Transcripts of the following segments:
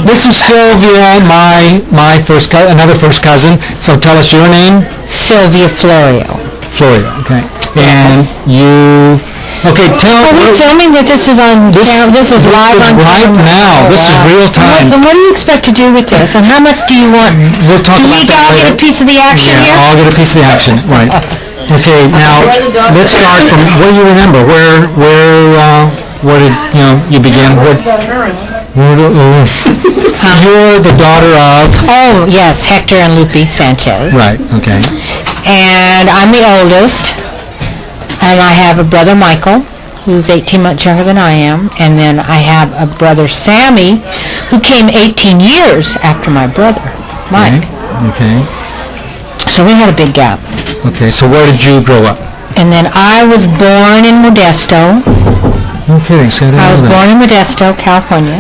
This is Sylvia, my another first cousin. So tell us your name. Sylvia Floria. Floria, okay. And you... Okay, tell... Are we filming that this is on... This is live on right camera? now. This is real time. And what do you expect to do with this? And how much do you want? We'll talk do about we that all later. get a piece of the action here? Yeah, I'll get a piece of the action. Right. Okay, now let's start from what do you remember? Where did you begin? You're the daughter of... Oh, yes, Hector and Lupe Sanchez. Right, okay. And I'm the oldest. And I have a brother, Michael, who's 18 months younger than I am. And then I have a brother, Sammy, who came 18 years after my brother, Mike. Okay. So we had a big gap. Okay, so where did you grow up? And then I was born in Modesto. No kidding. I was born in Modesto, California,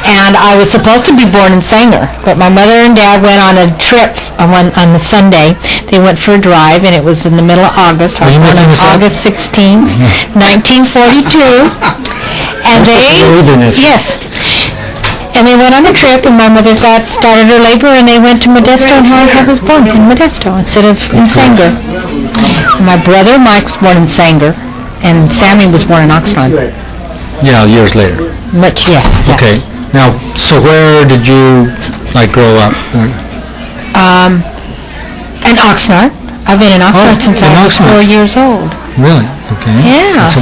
and I was supposed to be born in Sanger, but my mother and dad went on a trip on the Sunday. They went for a drive, and it was in the middle of August. I was born on August 16, 1942, and yes, and they went on a trip, and my mother started her labor, and they went to Modesto, and I was born in Modesto instead of in Sanger. My brother Mike was born in Sanger, and Sammy was born in Oxnard. Yeah, years later. Yes. Okay. Now, so where did you, grow up? In Oxnard. I've been in Oxnard since I was 4 years old. Really? Okay. Yeah. So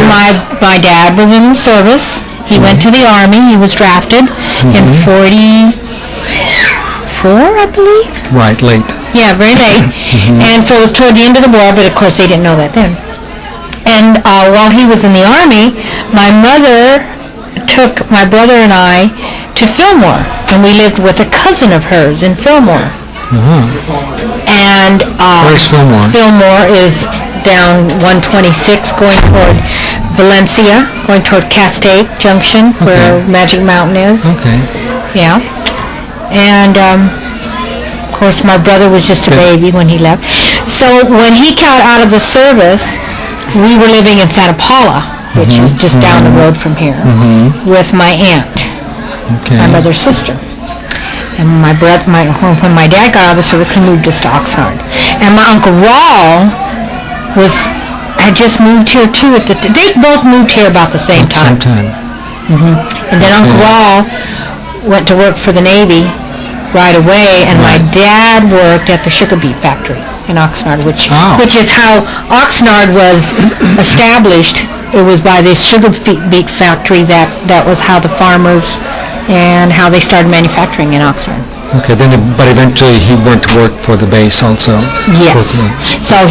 my dad was in the service. He went to the Army. He was drafted in 44, I believe. Right, late. Yeah, very late. And so it was toward the end of the war, but of course they didn't know that then. And while he was in the Army, my mother took my brother and I to Fillmore, and we lived with a cousin of hers in Fillmore. And where's Fillmore? Fillmore is down 126 going toward Valencia, going toward Castaic Junction, where Magic Mountain is. Okay. Yeah. And of course my brother was just a baby when he left. So when he got out of the service, we were living in Santa Paula, which is just down the road from here, with my aunt, my mother's sister. And when my dad got out of the service, he moved us to Oxnard. And my Uncle Raul had just moved here too. They both moved here about the same time. And then Uncle Raul went to work for the Navy right away, and my dad worked at the sugar beet factory in Oxnard, which is how Oxnard was established. It was by this sugar beet factory that was how the farmers and how they started manufacturing in Oxnard. Okay, but eventually he went to work for the base also? Yes. So I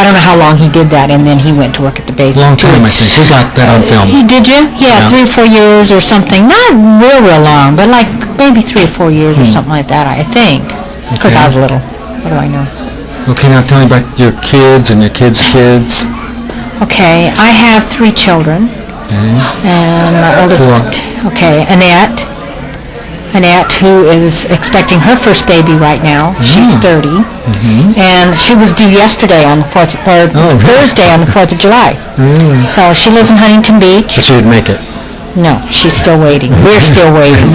don't know how long he did that, and then he went to work at the base. Long time, I think. We got that on film. Did you? Yeah, 3 or 4 years or something. Not real long, but maybe 3 or 4 years or something like that, I think. Because I was little. What do I know? Okay, now tell me about your kids and your kids' kids. Okay, I have 3 children. And my oldest, Annette, who is expecting her first baby right now. She's 30. And she was due yesterday on the 4th, Thursday on the 4th of July. So she lives in Huntington Beach. But she didn't make it. No, she's still waiting. We're still waiting.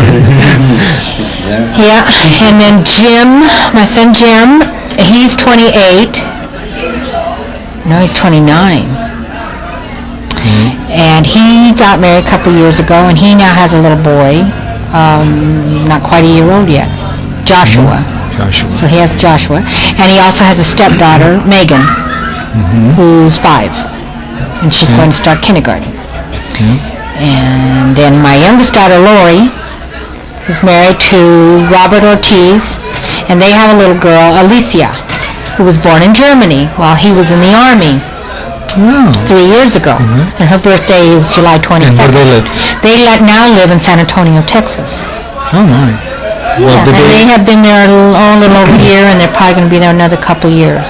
Yeah, and then Jim, my son Jim, he's 28. No, he's 29. And he got married a couple years ago, and he now has a little boy, not quite a year old yet, Joshua. So he has Joshua. And he also has a stepdaughter, Megan, who's 5. And she's going to start kindergarten. And then my youngest daughter, Lori, is married to Robert Ortiz, and they have a little girl, Alicia, who was born in Germany while he was in the Army 3 years ago. And her birthday is July 22nd. And where do they live? They now live in San Antonio, Texas. Oh, my. Well, and they have been there a little over a year, and they're probably going to be there another couple years.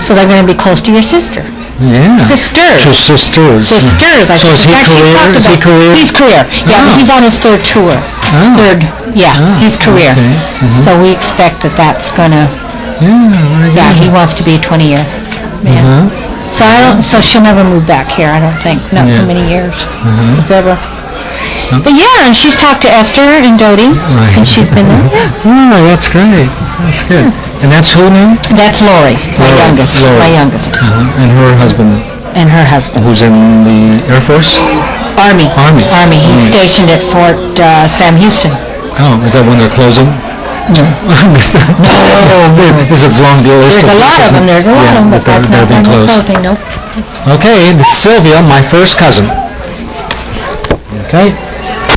So they're going to be close to your sister. Yeah. Sisters. Sisters. So is he career? He's career. Yeah, he's on his 3rd tour. He's career. Okay. So we expect that's going to... he wants to be 20 years. So she'll never move back here, I don't think. Not for many years. If ever. But yeah, and she's talked to Esther and Dodie since she's been there. Yeah. Oh, that's great. That's good. And that's who now? That's Lori, my youngest. Lori. My youngest. And her husband, And her husband. who's in the Air Force? Army. Army. He's stationed at Fort Sam Houston. Oh, is that when they're closing? No. There's a long deal. There's a lot of them, but that's not when they're closing, nope. Okay, Sylvia, my first cousin. Okay.